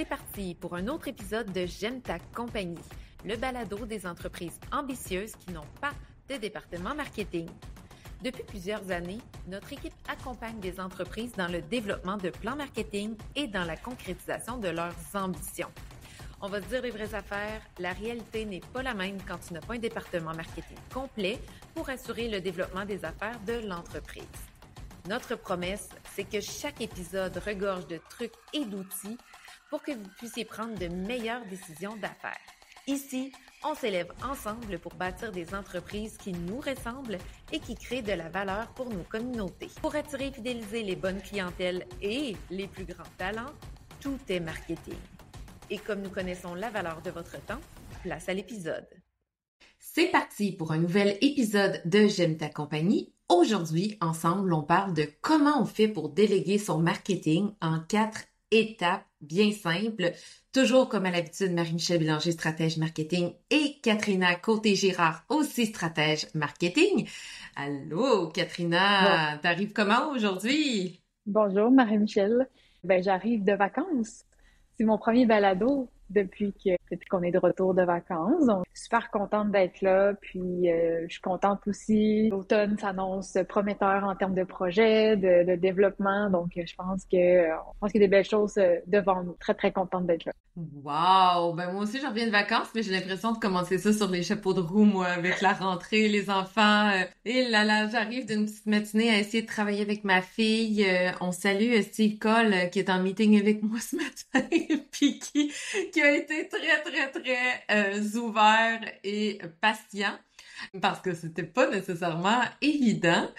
C'est parti pour un autre épisode de J'aime ta compagnie, le balado des entreprises ambitieuses qui n'ont pas de département marketing. Depuis plusieurs années, notre équipe accompagne des entreprises dans le développement de plans marketing et dans la concrétisation de leurs ambitions. On va se dire les vraies affaires, la réalité n'est pas la même quand tu n'as pas un département marketing complet pour assurer le développement des affaires de l'entreprise. Notre promesse, c'est que chaque épisode regorge de trucs et d'outils pour que vous puissiez prendre de meilleures décisions d'affaires. Ici, on s'élève ensemble pour bâtir des entreprises qui nous ressemblent et qui créent de la valeur pour nos communautés. Pour attirer et fidéliser les bonnes clientèles et les plus grands talents, tout est marketing. Et comme nous connaissons la valeur de votre temps, place à l'épisode. C'est parti pour un nouvel épisode de J'aime ta compagnie. Aujourd'hui, ensemble, on parle de comment on fait pour déléguer son marketing en 4 étapes bien simples. Toujours comme à l'habitude, Marie-Michel Bélanger, stratège marketing, et Katrina Côté-Girard, aussi stratège marketing. Allô, Katrina, t'arrives comment aujourd'hui? Bonjour Marie-Michel. J'arrive de vacances. C'est mon premier balado depuis qu'on est de retour de vacances. Donc, super contente d'être là. Puis, je suis contente aussi. L'automne s'annonce prometteur en termes de projets, de développement. Donc, je pense qu'il y a des belles choses devant nous. Très, très contente d'être là. Wow! Ben moi aussi, j'en reviens de vacances, mais j'ai l'impression de commencer ça sur les chapeaux de roue, moi, avec la rentrée, les enfants. Et là, j'arrive d'une petite matinée à essayer de travailler avec ma fille. On salue Steve Cole, qui est en meeting avec moi ce matin, puis qui a été très, très, très ouvert et patient, parce que c'était pas nécessairement évident.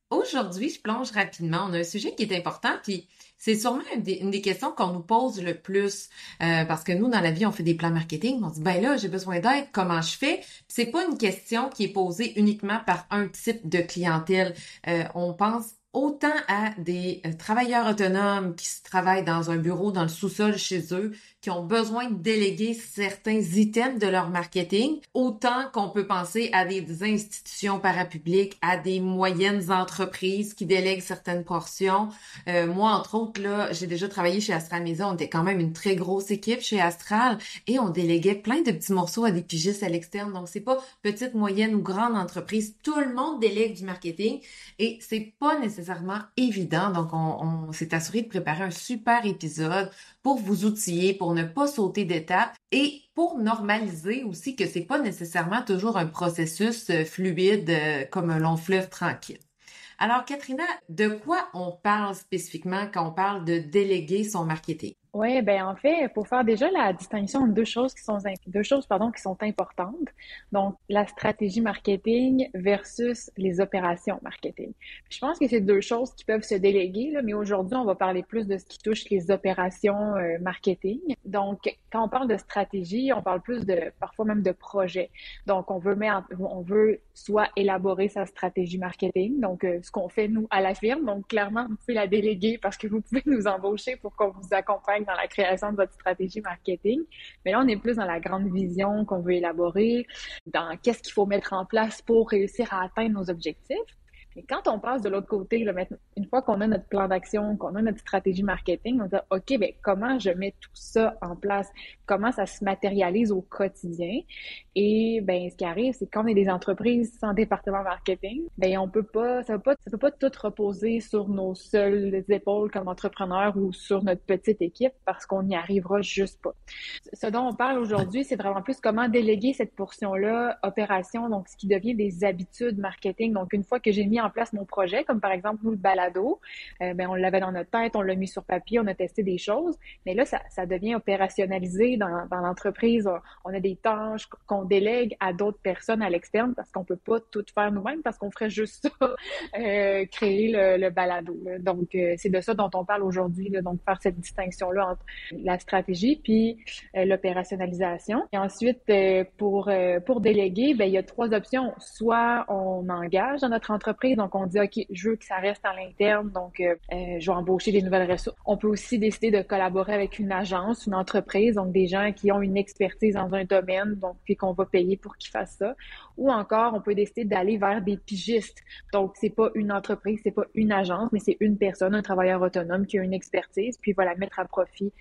Aujourd'hui, je plonge rapidement. On a un sujet qui est important, puis c'est sûrement une des questions qu'on nous pose le plus, parce que nous, dans la vie, on fait des plans marketing, on se dit, ben là, j'ai besoin d'aide, comment je fais? Puis c'est pas une question qui est posée uniquement par un type de clientèle. On pense autant à des travailleurs autonomes qui travaillent dans un bureau, dans le sous-sol chez eux, qui ont besoin de déléguer certains items de leur marketing, autant qu'on peut penser à des institutions parapubliques, à des moyennes entreprises qui délèguent certaines portions. Moi, entre autres, là, j'ai déjà travaillé chez Astral Maison. On était quand même une très grosse équipe chez Astral et on déléguait plein de petits morceaux à des pigistes à l'externe. Donc, c'est pas petite, moyenne ou grande entreprise. Tout le monde délègue du marketing et c'est pas nécessairement évident. Donc, on s'est assuré de préparer un super épisode pour vous outiller, pour ne pas sauter d'étapes et pour normaliser aussi que c'est pas nécessairement toujours un processus fluide comme un long fleuve tranquille. Alors, Katrina, de quoi on parle spécifiquement quand on parle de déléguer son marketing? Oui, en fait, pour faire déjà la distinction entre deux choses qui sont importantes. Donc, la stratégie marketing versus les opérations marketing. Je pense que c'est deux choses qui peuvent se déléguer, là, mais aujourd'hui, on va parler plus de ce qui touche les opérations marketing. Donc, quand on parle de stratégie, on parle plus parfois même de projet. Donc, on veut soit élaborer sa stratégie marketing, donc ce qu'on fait nous à la firme. Donc, clairement, vous pouvez la déléguer parce que vous pouvez nous embaucher pour qu'on vous accompagne dans la création de votre stratégie marketing. Mais là, on est plus dans la grande vision qu'on veut élaborer, dans qu'est-ce qu'il faut mettre en place pour réussir à atteindre nos objectifs. Et quand on passe de l'autre côté, là, une fois qu'on a notre plan d'action, qu'on a notre stratégie marketing, on dit OK, comment je mets tout ça en place? Comment ça se matérialise au quotidien? Et ce qui arrive, c'est quand on est des entreprises sans département marketing, ça peut pas tout reposer sur nos seules épaules comme entrepreneurs ou sur notre petite équipe parce qu'on n'y arrivera juste pas. Ce dont on parle aujourd'hui, c'est vraiment plus comment déléguer cette portion-là, opération, donc ce qui devient des habitudes marketing. Donc, une fois que j'ai mis en place mon projet, comme par exemple nous, le balado, on l'avait dans notre tête, on l'a mis sur papier, on a testé des choses, mais là, ça devient opérationnalisé dans l'entreprise. On a des tâches qu'on délègue à d'autres personnes à l'externe parce qu'on peut pas tout faire nous-mêmes parce qu'on ferait juste ça, créer le balado. Là. Donc, c'est de ça dont on parle aujourd'hui, là, donc faire cette distinction-là entre la stratégie puis l'opérationnalisation. Et ensuite, pour déléguer, il y a 3 options. Soit on engage dans notre entreprise, donc on dit, OK, je veux que ça reste à l'interne, donc je vais embaucher des nouvelles ressources. On peut aussi décider de collaborer avec une agence, une entreprise, donc des gens qui ont une expertise dans un domaine, donc puis qu'on va payer pour qu'ils fassent ça. ou encore on peut décider d'aller vers des pigistes. Donc, c'est pas une entreprise, c'est pas une agence, mais c'est une personne, un travailleur autonome qui a une expertise, puis il va la mettre à profit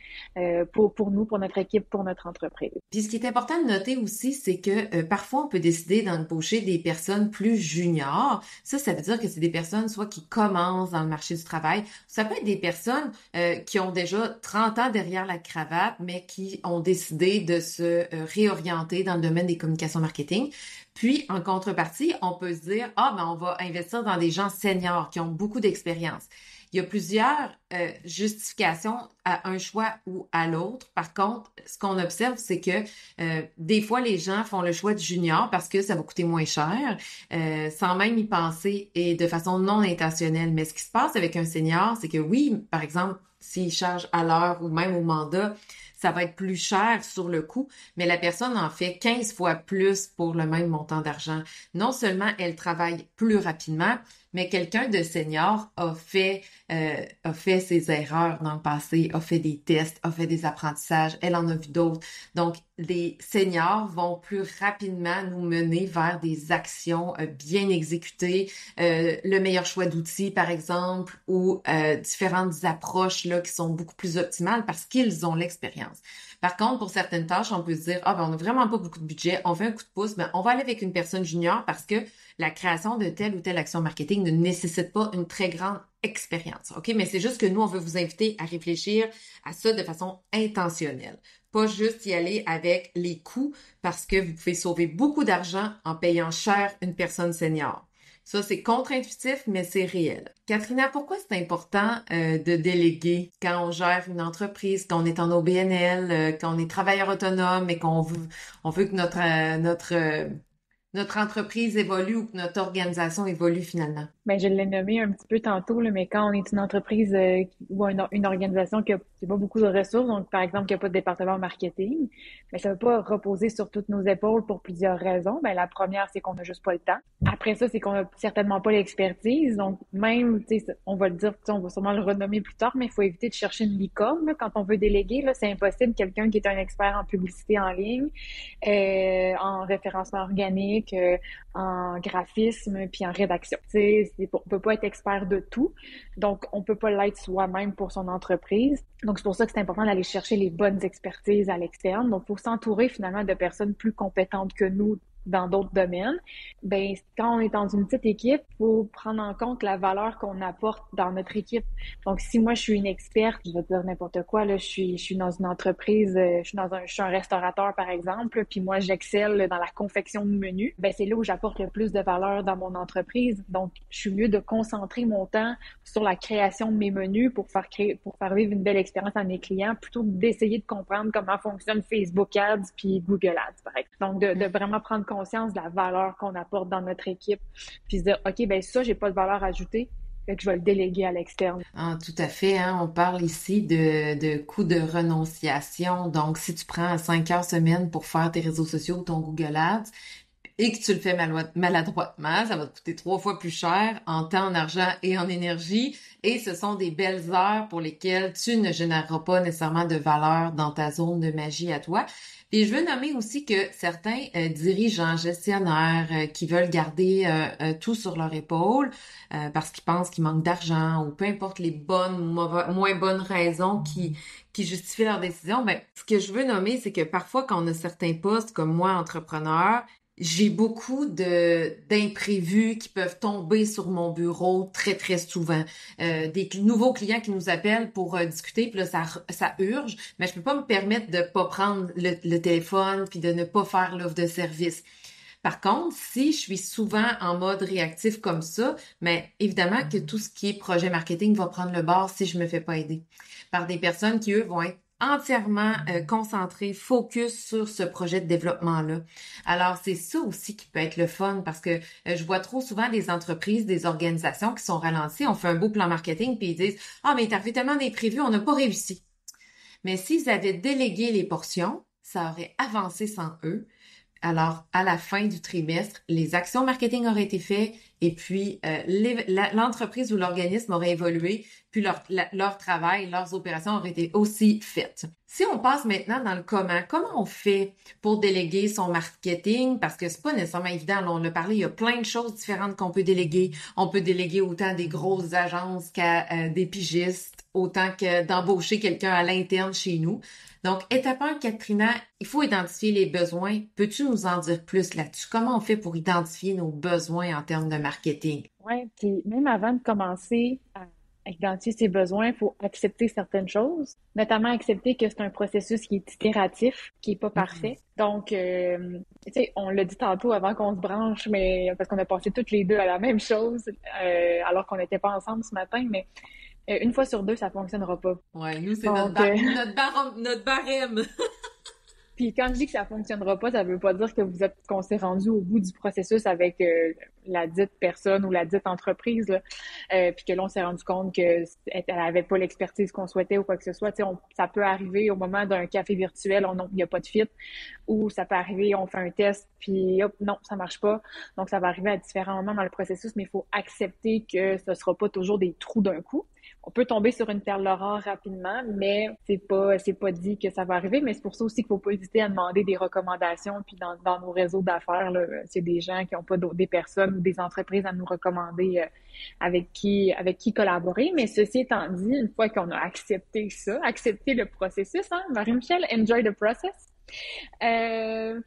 pour nous, pour notre équipe, pour notre entreprise. Puis ce qui est important de noter aussi, c'est que parfois on peut décider d'embaucher des personnes plus juniors. Ça veut dire que c'est des personnes soit qui commencent dans le marché du travail, ça peut être des personnes qui ont déjà 30 ans derrière la cravate, mais qui ont décidé de se réorienter dans le domaine des communications marketing. Puis, en contrepartie, on peut se dire, on va investir dans des gens seniors qui ont beaucoup d'expérience. Il y a plusieurs justifications à un choix ou à l'autre. Par contre, ce qu'on observe, c'est que des fois, les gens font le choix du junior parce que ça va coûter moins cher, sans même y penser et de façon non intentionnelle. Mais ce qui se passe avec un senior, c'est que oui, par exemple, s'il charge à l'heure ou même au mandat, ça va être plus cher sur le coût, mais la personne en fait 15 fois plus pour le même montant d'argent. Non seulement elle travaille plus rapidement, mais quelqu'un de senior a fait ses erreurs dans le passé, a fait des tests, a fait des apprentissages, elle en a vu d'autres. Donc, les seniors vont plus rapidement nous mener vers des actions bien exécutées, le meilleur choix d'outils, par exemple, ou différentes approches là qui sont beaucoup plus optimales parce qu'ils ont l'expérience. Par contre, pour certaines tâches, on peut se dire, on n'a vraiment pas beaucoup de budget, on fait un coup de pouce, mais on va aller avec une personne junior parce que la création de telle ou telle action marketing ne nécessite pas une très grande expérience. OK? Mais c'est juste que nous, on veut vous inviter à réfléchir à ça de façon intentionnelle. Pas juste y aller avec les coûts parce que vous pouvez sauver beaucoup d'argent en payant cher une personne senior. Ça, c'est contre-intuitif, mais c'est réel. Katrina, pourquoi c'est important de déléguer quand on gère une entreprise, quand on est en OBNL, quand on est travailleur autonome et qu'on veut que notre entreprise évolue ou que notre organisation évolue finalement? Ben, je l'ai nommé un petit peu tantôt, là, mais quand on est une entreprise ou une organisation qui a pas beaucoup de ressources, donc par exemple qui n'a pas de département marketing, mais ça ne veut pas reposer sur toutes nos épaules pour plusieurs raisons. Ben, la première, c'est qu'on n'a juste pas le temps. Après ça, c'est qu'on n'a certainement pas l'expertise. Donc même, tu sais, on va le dire, on va sûrement le renommer plus tard, mais il faut éviter de chercher une licorne là, quand on veut déléguer. Là, c'est impossible. Quelqu'un qui est un expert en publicité en ligne, en référencement organique, en graphisme, puis en rédaction. Tu sais, on peut pas être expert de tout, donc on peut pas l'être soi-même pour son entreprise. Donc c'est pour ça que c'est important d'aller chercher les bonnes expertises à l'externe. Donc il faut s'entourer finalement de personnes plus compétentes que nous dans d'autres domaines. Ben quand on est dans une petite équipe, il faut prendre en compte la valeur qu'on apporte dans notre équipe. Donc si moi je suis une experte, je vais dire n'importe quoi là, je suis dans une entreprise, je suis un restaurateur par exemple, puis moi j'excelle dans la confection de menus, ben c'est là où j'apporte le plus de valeur dans mon entreprise. Donc je suis mieux de concentrer mon temps sur la création de mes menus pour faire vivre une belle expérience à mes clients plutôt que d'essayer de comprendre comment fonctionne Facebook Ads puis Google Ads par exemple. Donc de vraiment prendre conscience de la valeur qu'on apporte dans notre équipe, puis se dire, OK, ben ça, j'ai pas de valeur ajoutée, fait que je vais le déléguer à l'externe. Ah, tout à fait, hein. On parle ici de coût de renonciation. Donc, si tu prends 5 heures semaine pour faire tes réseaux sociaux ou ton Google Ads, et que tu le fais maladroitement, ça va te coûter 3 fois plus cher en temps, en argent et en énergie. Et ce sont des belles heures pour lesquelles tu ne généreras pas nécessairement de valeur dans ta zone de magie à toi. Et je veux nommer aussi que certains dirigeants, gestionnaires qui veulent garder tout sur leur épaule parce qu'ils pensent qu'il manque d'argent ou peu importe les bonnes ou moins bonnes raisons qui justifient leur décision, ben ce que je veux nommer, c'est que parfois quand on a certains postes comme moi, entrepreneur, j'ai beaucoup d'imprévus qui peuvent tomber sur mon bureau très, très souvent. Des nouveaux clients qui nous appellent pour discuter, puis là, ça urge, mais je peux pas me permettre de pas prendre le téléphone puis de ne pas faire l'offre de service. Par contre, si je suis souvent en mode réactif comme ça, mais évidemment que tout ce qui est projet marketing va prendre le bord si je me fais pas aider par des personnes qui, eux, vont être entièrement concentré, focus sur ce projet de développement-là. Alors, c'est ça aussi qui peut être le fun parce que je vois trop souvent des entreprises, des organisations qui sont ralenties, on fait un beau plan marketing puis ils disent « Ah, mais il t'arrive tellement d'imprévus, on n'a pas réussi. » Mais s'ils avaient délégué les portions, ça aurait avancé sans eux. Alors, à la fin du trimestre, les actions marketing auraient été faites et puis l'entreprise ou l'organisme aurait évolué, puis leur travail, leurs opérations auraient été aussi faites. Si on passe maintenant dans le comment on fait pour déléguer son marketing? Parce que c'est pas nécessairement évident, là, on l'a parlé, il y a plein de choses différentes qu'on peut déléguer. On peut déléguer autant à des grosses agences qu'à des pigistes, autant que d'embaucher quelqu'un à l'interne chez nous. Donc, étape 1, Katrina, il faut identifier les besoins. Peux-tu nous en dire plus là-dessus? Comment on fait pour identifier nos besoins en termes de marketing? Ouais, puis même avant de commencer à identifier ses besoins, il faut accepter certaines choses, notamment accepter que c'est un processus qui est itératif, qui est pas Mhm. parfait. Donc, tu sais, on l'a dit tantôt avant qu'on se branche, mais parce qu'on a passé toutes les deux à la même chose, alors qu'on n'était pas ensemble ce matin, mais une fois sur deux, ça fonctionnera pas. Ouais, nous, c'est Donc, notre barème. puis quand je dis que ça fonctionnera pas, ça veut pas dire que qu'on s'est rendu au bout du processus avec la dite personne ou la dite entreprise, là, puis que là on s'est rendu compte que elle avait pas l'expertise qu'on souhaitait ou quoi que ce soit. Tu sais, ça peut arriver au moment d'un café virtuel, il n'y a pas de fit, ou ça peut arriver, on fait un test, puis hop, non, ça marche pas. Donc ça va arriver à différents moments dans le processus, mais il faut accepter que ce sera pas toujours des trous d'un coup. On peut tomber sur une perle rare rapidement, mais c'est pas dit que ça va arriver. Mais c'est pour ça aussi qu'il faut pas hésiter à demander des recommandations. Puis dans nos réseaux d'affaires, là, c'est des gens qui n'ont pas des personnes ou des entreprises à nous recommander avec qui collaborer. Mais ceci étant dit, une fois qu'on a accepté ça, accepté le processus, hein, Marie-Michel, enjoy the process. Euh,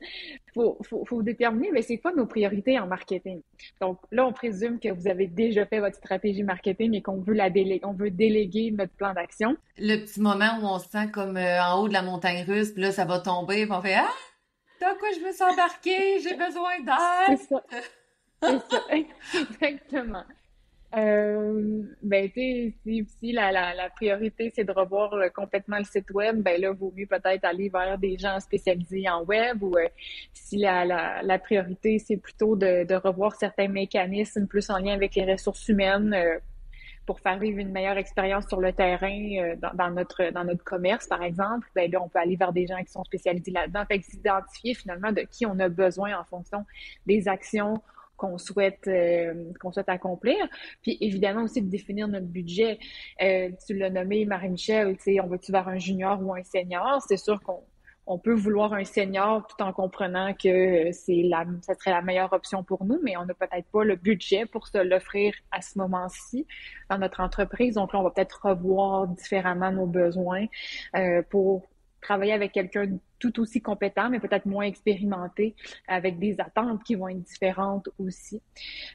faut déterminer, mais c'est quoi nos priorités en marketing? Donc là, on présume que vous avez déjà fait votre stratégie marketing et qu'on veut on veut déléguer notre plan d'action. Le petit moment où on se sent comme en haut de la montagne russe, puis là, ça va tomber, puis on fait «Ah! Dans quoi je me suis embarquée? J'ai besoin C'est ça, d'aide! » c'est ça, exactement. Ben, tu sais, si la priorité, c'est de revoir complètement le site web, ben là, vaut mieux peut-être aller vers des gens spécialisés en web ou si la priorité, c'est plutôt de revoir certains mécanismes plus en lien avec les ressources humaines pour faire vivre une meilleure expérience sur le terrain dans notre commerce, par exemple, ben là, on peut aller vers des gens qui sont spécialisés là-dedans. Fait que s'identifier finalement de qui on a besoin en fonction des actions qu'on souhaite accomplir. Puis évidemment aussi de définir notre budget. Tu l'as nommé, Marie-Michel, tu sais, on va-tu vers un junior ou un senior? C'est sûr qu'on peut vouloir un senior tout en comprenant que ça serait la meilleure option pour nous, mais on n'a peut-être pas le budget pour se l'offrir à ce moment-ci dans notre entreprise. Donc là, on va peut-être revoir différemment nos besoins pour travailler avec quelqu'un tout aussi compétent, mais peut-être moins expérimenté, avec des attentes qui vont être différentes aussi.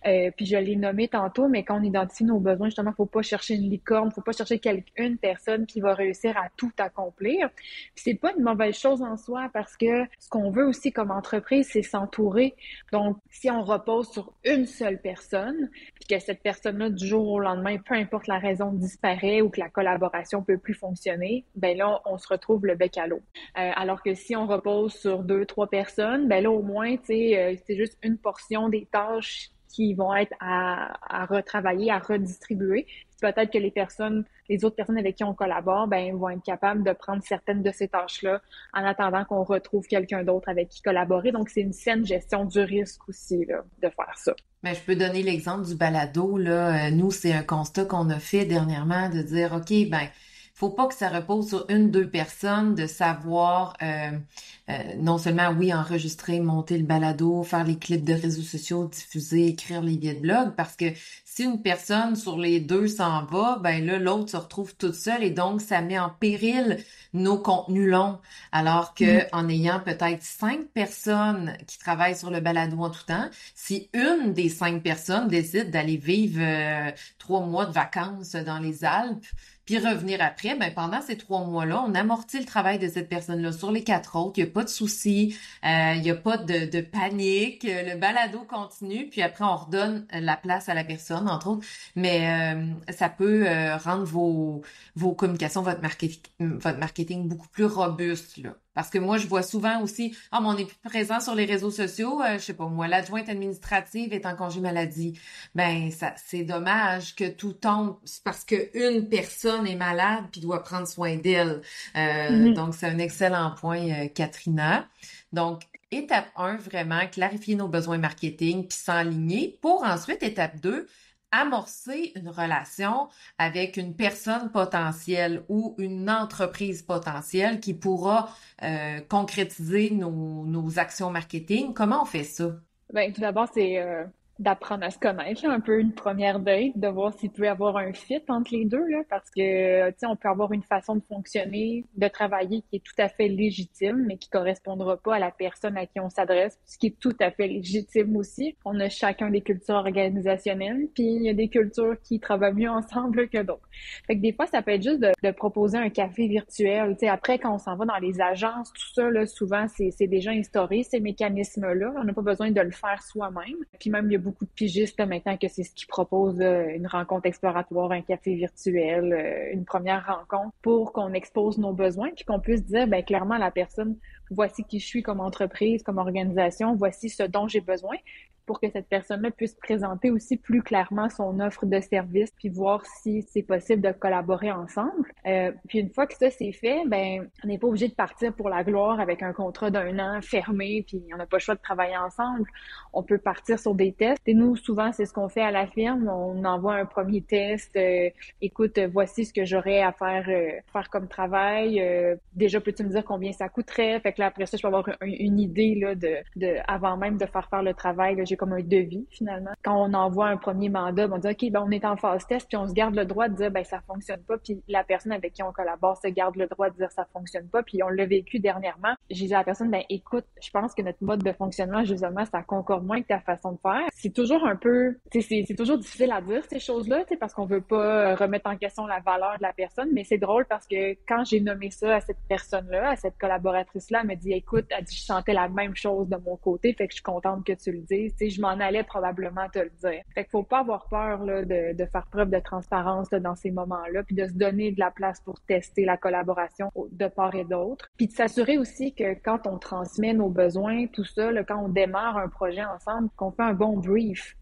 Puis je l'ai nommé tantôt, mais quand on identifie nos besoins, justement, faut pas chercher une licorne, faut pas chercher une personne qui va réussir à tout accomplir. Puis c'est pas une mauvaise chose en soi parce que ce qu'on veut aussi comme entreprise, c'est s'entourer. Donc, si on repose sur une seule personne, puis que cette personne-là, du jour au lendemain, peu importe la raison, disparaît ou que la collaboration peut plus fonctionner, ben là, on se retrouve le bec à l'eau. Alors que si on repose sur deux, trois personnes, ben là, au moins, tu sais, c'est juste une portion des tâches qui vont être à retravailler, à redistribuer. Peut-être que les autres personnes avec qui on collabore, ben, vont être capables de prendre certaines de ces tâches-là en attendant qu'on retrouve quelqu'un d'autre avec qui collaborer. Donc, c'est une saine gestion du risque aussi, là, de faire ça. Mais je peux donner l'exemple du balado, là. Nous, c'est un constat qu'on a fait dernièrement de dire, OK, ben, faut pas que ça repose sur une, deux personnes, de savoir non seulement, oui, enregistrer, monter le balado, faire les clips de réseaux sociaux, diffuser, écrire les billets de blog, parce que si une personne sur les deux s'en va, ben là, l'autre se retrouve toute seule et donc ça met en péril nos contenus longs. Alors que Mm-hmm. en ayant peut-être 5 personnes qui travaillent sur le balado en tout temps, si une des 5 personnes décide d'aller vivre 3 mois de vacances dans les Alpes, puis revenir après, ben pendant ces 3 mois-là, on amortit le travail de cette personne-là sur les 4 autres. Il n'y a pas de souci, il n'y a pas de panique. Le balado continue, puis après on redonne la place à la personne, entre autres. Mais ça peut rendre vos communications, votre marketing beaucoup plus robuste, là. Parce que moi, je vois souvent aussi, ah, mais on est plus présent sur les réseaux sociaux. Je sais pas, moi, l'adjointe administrative est en congé maladie. Ben, c'est dommage que tout tombe c'est parce que une personne est malade puis doit prendre soin d'elle. Mm-hmm. Donc, c'est un excellent point, Katrina. Donc, Étape 1, vraiment clarifier nos besoins marketing puis s'enligner pour ensuite, étape 2, amorcer une relation avec une personne potentielle ou une entreprise potentielle qui pourra concrétiser nos actions marketing. Comment on fait ça? Ben, tout d'abord, c'est d'apprendre à se connaître, là, un peu une première date, de voir s'il peut y avoir un fit entre les deux, là, parce que, tu sais, on peut avoir une façon de fonctionner, de travailler qui est tout à fait légitime, mais qui correspondra pas à la personne à qui on s'adresse, ce qui est tout à fait légitime aussi. On a chacun des cultures organisationnelles, puis il y a des cultures qui travaillent mieux ensemble que d'autres. Fait que des fois, ça peut être juste de proposer un café virtuel. Tu sais, après, quand on s'en va dans les agences, tout ça, là, souvent, c'est déjà instauré, ces mécanismes-là. On n'a pas besoin de le faire soi-même. Puis même, il y a beaucoup de pigistes là, maintenant que c'est ce qu'ils proposent, une rencontre exploratoire, un café virtuel, une première rencontre pour qu'on expose nos besoins puis qu'on puisse dire ben clairement à la personne voici qui je suis comme entreprise, comme organisation, voici ce dont j'ai besoin pour que cette personne-là puisse présenter aussi plus clairement son offre de service puis voir si c'est possible de collaborer ensemble. Puis une fois que ça c'est fait, ben on n'est pas obligé de partir pour la gloire avec un contrat d'un an fermé puis on n'a pas le choix de travailler ensemble. On peut partir sur des tests. Et nous, souvent, c'est ce qu'on fait à la firme. On envoie un premier test. Écoute, voici ce que j'aurais à faire comme travail. Déjà, peux-tu me dire combien ça coûterait? Fait que là, après ça, je peux avoir une idée là, avant même de faire le travail. Là, j'ai comme un devis, finalement. Quand on envoie un premier mandat, on dit, OK, ben, on est en phase test, puis on se garde le droit de dire, ben, ça fonctionne pas. Puis la personne avec qui on collabore se garde le droit de dire, ça fonctionne pas. Puis on l'a vécu dernièrement. J'ai dit à la personne, ben, écoute, je pense que notre mode de fonctionnement, justement, ça concorde moins que ta façon de faire. C'est toujours un peu, c'est toujours difficile à dire ces choses-là, parce qu'on veut pas remettre en question la valeur de la personne, mais c'est drôle parce que quand j'ai nommé ça à cette personne-là, à cette collaboratrice-là, elle me dit, écoute, elle dit, je sentais la même chose de mon côté, fait que je suis contente que tu le dises, je m'en allais probablement te le dire. Fait qu'il faut pas avoir peur là, de faire preuve de transparence là, dans ces moments-là, puis de se donner de la place pour tester la collaboration de part et d'autre, puis de s'assurer aussi que quand on transmet nos besoins, tout ça, là, quand on démarre un projet ensemble, qu'on fait un bon brief,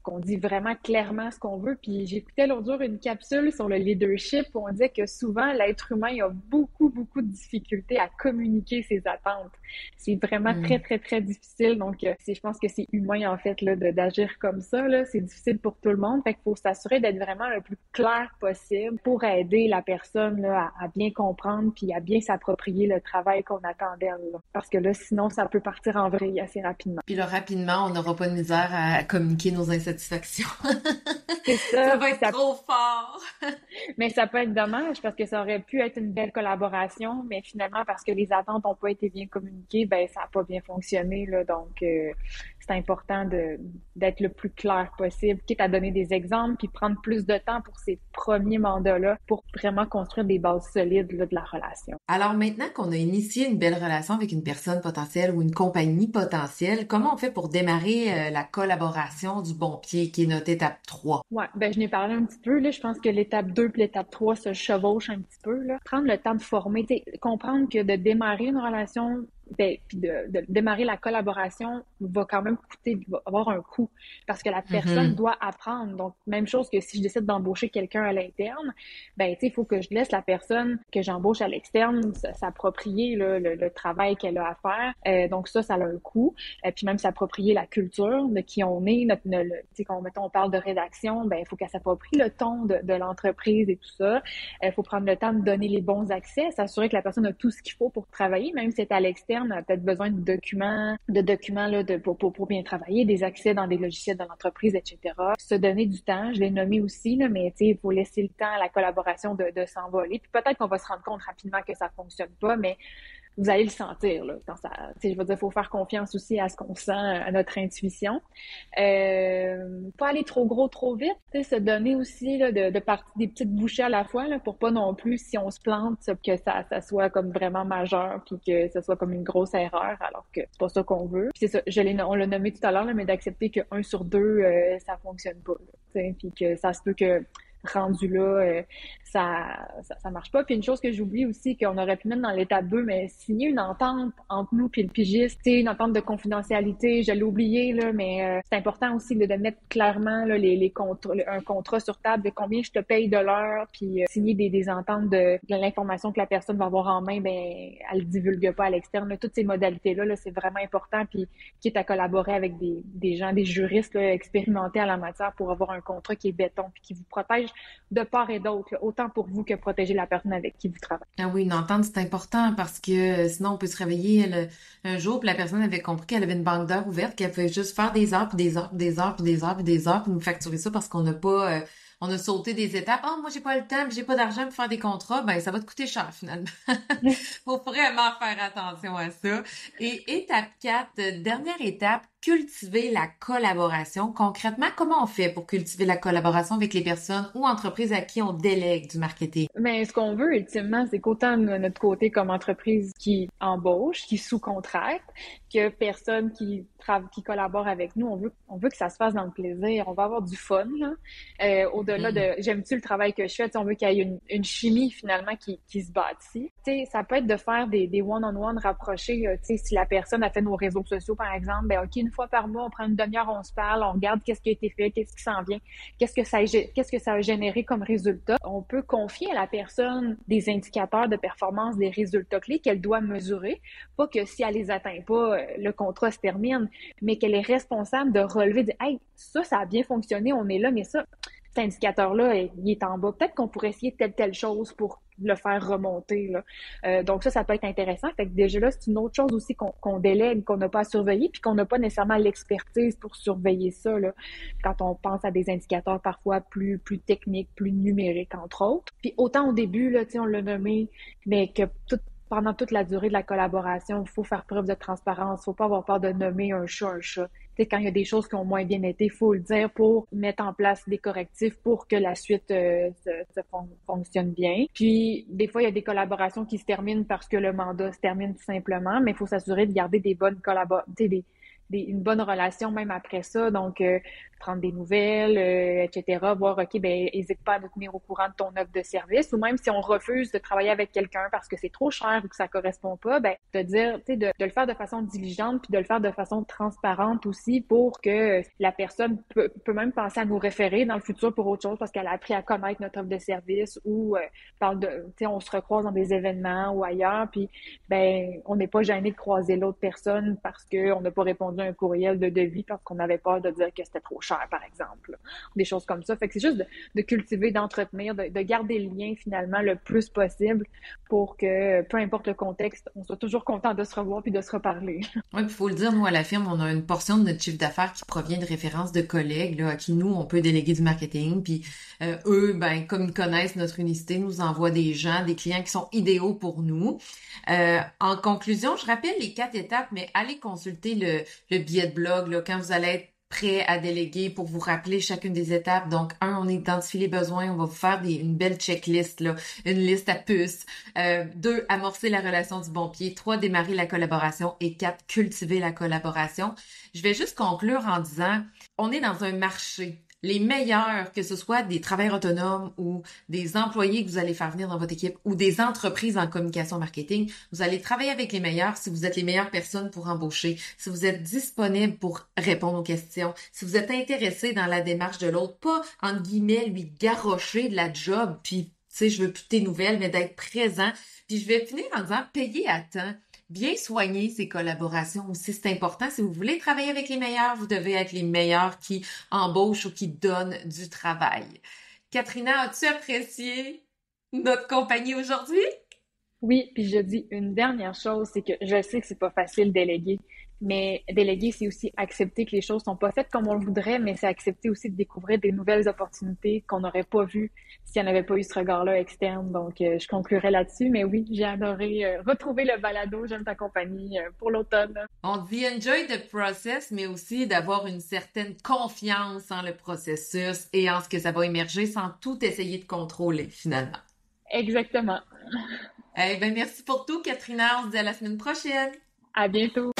qu'on dit vraiment clairement ce qu'on veut. Puis j'écoutais l'autre jour une capsule sur le leadership où on disait que souvent, l'être humain a beaucoup, beaucoup de difficultés à communiquer ses attentes. C'est vraiment très, très, très difficile. Donc, je pense que c'est humain, en fait, là, d'agir comme ça, là. C'est difficile pour tout le monde. Fait qu'il faut s'assurer d'être vraiment le plus clair possible pour aider la personne, là, à bien comprendre puis à bien s'approprier le travail qu'on attend d'elle, là. Parce que là, sinon, ça peut partir en vrille assez rapidement. Puis là, rapidement, on n'aura pas de misère à communiquer nos insatisfactions. C'est ça. Ça va être trop fort. Mais ça peut être dommage parce que ça aurait pu être une belle collaboration, mais finalement, parce que les attentes n'ont pas été bien communiquées, ben ça n'a pas bien fonctionné, là. Donc, c'est important d'être le plus clair possible, quitte à donner des exemples, puis prendre plus de temps pour ces premiers mandats-là pour vraiment construire des bases solides là, de la relation. Alors maintenant qu'on a initié une belle relation avec une personne potentielle ou une compagnie potentielle, comment on fait pour démarrer la collaboration du bon pied, qui est notre étape 3? Ouais, ben je n'ai parlé un petit peu, là. Je pense que l'étape 2 puis l'étape 3 se chevauchent un petit peu, là. Prendre le temps de former, comprendre que de démarrer une relation, puis de démarrer la collaboration va quand même va avoir un coût parce que la personne doit apprendre. Donc, même chose que si je décide d'embaucher quelqu'un à l'interne, ben, tu sais, il faut que je laisse la personne que j'embauche à l'externe s'approprier là, le travail qu'elle a à faire. Donc, ça a un coût. Puis même s'approprier la culture de qui on est, tu sais, quand mettons, on parle de rédaction, ben, il faut qu'elle s'approprie le ton de l'entreprise et tout ça. Il faut prendre le temps de donner les bons accès, s'assurer que la personne a tout ce qu'il faut pour travailler, même si c'est à l'externe. On a peut-être besoin de documents là, pour bien travailler, des accès dans des logiciels de l'entreprise, etc. Se donner du temps, je l'ai nommé aussi, là, mais il faut laisser le temps à la collaboration de s'envoler. Puis peut-être qu'on va se rendre compte rapidement que ça fonctionne pas, mais vous allez le sentir, là, quand ça, je veux dire, faut faire confiance aussi à ce qu'on sent, à notre intuition. Pas aller trop gros, trop vite, se donner aussi, là, de partir des petites bouchées à la fois, là, pour pas non plus, si on se plante, que ça soit comme vraiment majeur, puis que ça soit comme une grosse erreur, alors que c'est pas ça qu'on veut. Puis c'est ça, on l'a nommé tout à l'heure, là, mais d'accepter que 1 sur 2, ça fonctionne pas, puis que ça se peut que rendu là, ça marche pas. Puis une chose que j'oublie aussi, qu'on aurait pu mettre dans l'étape 2, mais signer une entente entre nous puis le pigiste, tu sais, une entente de confidentialité, je l'ai oublié, là, mais c'est important aussi de mettre clairement là, les contrats, un contrat sur table de combien je te paye de l'heure, puis signer des ententes de l'information que la personne va avoir en main, ben elle le divulgue pas à l'externe. Là. Toutes ces modalités-là, là, c'est vraiment important, puis quitte à collaborer avec des gens, des juristes là, expérimentés en la matière pour avoir un contrat qui est béton, puis qui vous protège de part et d'autre, là, autant pour vous que protéger la personne avec qui vous travaillez. Ah oui, une entente, c'est important parce que sinon on peut se réveiller un jour puis la personne avait compris qu'elle avait une banque d'heures ouverte, qu'elle pouvait juste faire des heures puis des heures puis des heures puis des heures puis des heures puis nous facturer ça parce qu'on n'a pas on a sauté des étapes. Oh, moi j'ai pas le temps, puis j'ai pas d'argent pour faire des contrats, ben ça va te coûter cher finalement. Faut vraiment faire attention à ça. Et étape 4, dernière étape, cultiver la collaboration. Concrètement, comment on fait pour cultiver la collaboration avec les personnes ou entreprises à qui on délègue du marketing? Mais ce qu'on veut ultimement, c'est qu'autant de notre côté comme entreprise qui embauche, qui sous-contracte, que personne qui collabore avec nous, on veut que ça se fasse dans le plaisir. On va avoir du fun, là. Au-delà de j'aime-tu le travail que je fais, on veut qu'il y ait une chimie finalement qui se bâtit. Tu sais, ça peut être de faire des one-on-one rapprochés. Tu sais, si la personne a fait nos réseaux sociaux, par exemple, ben ok, une fois par mois, on prend une demi-heure, on se parle, on regarde qu'est-ce qui a été fait, qu'est-ce qui s'en vient, qu'est-ce que ça a généré comme résultat. On peut confier à la personne des indicateurs de performance, des résultats clés qu'elle doit mesurer. Pas que si elle les atteint pas, le contrat se termine, mais qu'elle est responsable de relever, de hey, ça a bien fonctionné, on est là, mais ça, cet indicateur-là, il est en bas. Peut-être qu'on pourrait essayer telle chose pour le faire remonter, là. Donc ça peut être intéressant. Fait que déjà là, c'est une autre chose aussi qu'on délègue, qu'on n'a pas à surveiller, puis qu'on n'a pas nécessairement l'expertise pour surveiller ça, là, quand on pense à des indicateurs parfois plus techniques, plus numériques, entre autres. Puis autant au début, là, tu sais, on l'a nommé, mais que pendant toute la durée de la collaboration, il faut faire preuve de transparence. Il faut pas avoir peur de nommer un chat un chat. Tu sais, quand il y a des choses qui ont moins bien été, il faut le dire pour mettre en place des correctifs pour que la suite fonctionne bien. Puis, des fois, il y a des collaborations qui se terminent parce que le mandat se termine tout simplement, mais il faut s'assurer de garder des bonnes collaborations, une bonne relation même après ça. Donc, prendre des nouvelles, etc. Voir, OK, ben, n'hésite pas à nous tenir au courant de ton offre de service. Ou même si on refuse de travailler avec quelqu'un parce que c'est trop cher ou que ça correspond pas, ben, de dire, tu sais, de le faire de façon diligente puis de le faire de façon transparente aussi pour que la personne peut même penser à nous référer dans le futur pour autre chose parce qu'elle a appris à connaître notre offre de service ou parle de, tu sais, on se recroise dans des événements ou ailleurs puis, ben, on n'est pas gêné de croiser l'autre personne parce qu'on n'a pas répondu à un courriel de devis parce qu'on avait peur de dire que c'était trop cher, par exemple. Des choses comme ça. Fait que c'est juste de cultiver, d'entretenir, de garder le lien finalement le plus possible pour que, peu importe le contexte, on soit toujours content de se revoir puis de se reparler. Oui, il faut le dire, nous, à la firme, on a une portion de notre chiffre d'affaires qui provient de références de collègues là, à qui nous, on peut déléguer du marketing. Puis eux, ben, comme ils connaissent notre unicité, nous envoient des gens, des clients qui sont idéaux pour nous. En conclusion, je rappelle les 4 étapes, mais allez consulter le billet de blog là, quand vous allez être prêt à déléguer pour vous rappeler chacune des étapes. Donc, 1, on identifie les besoins, on va vous faire une belle checklist, là, une liste à puces. 2, amorcer la relation du bon pied. 3, démarrer la collaboration. Et 4, cultiver la collaboration. Je vais juste conclure en disant, on est dans un marché. Les meilleurs, que ce soit des travailleurs autonomes ou des employés que vous allez faire venir dans votre équipe ou des entreprises en communication marketing, vous allez travailler avec les meilleurs si vous êtes les meilleures personnes pour embaucher, si vous êtes disponible pour répondre aux questions, si vous êtes intéressé dans la démarche de l'autre, pas, entre guillemets, lui garrocher de la job, puis, tu sais, je veux plus tes nouvelles, mais d'être présent. Puis je vais finir en disant, payer à temps. Bien soigner ces collaborations aussi, c'est important. Si vous voulez travailler avec les meilleurs, vous devez être les meilleurs qui embauchent ou qui donnent du travail. Katrina, as-tu apprécié notre compagnie aujourd'hui? Oui, puis je dis une dernière chose, c'est que je sais que c'est pas facile de déléguer, mais déléguer, c'est aussi accepter que les choses sont pas faites comme on le voudrait, mais c'est accepter aussi de découvrir des nouvelles opportunités qu'on n'aurait pas vues s'il n'y en avait pas eu ce regard-là externe. Donc, je conclurai là-dessus, mais oui, j'ai adoré retrouver le balado, j'aime ta compagnie pour l'automne. On dit enjoy the process, mais aussi d'avoir une certaine confiance en le processus et en ce que ça va émerger sans tout essayer de contrôler finalement. Exactement. Eh ben, merci pour tout, Katrina. On se dit à la semaine prochaine. À bientôt.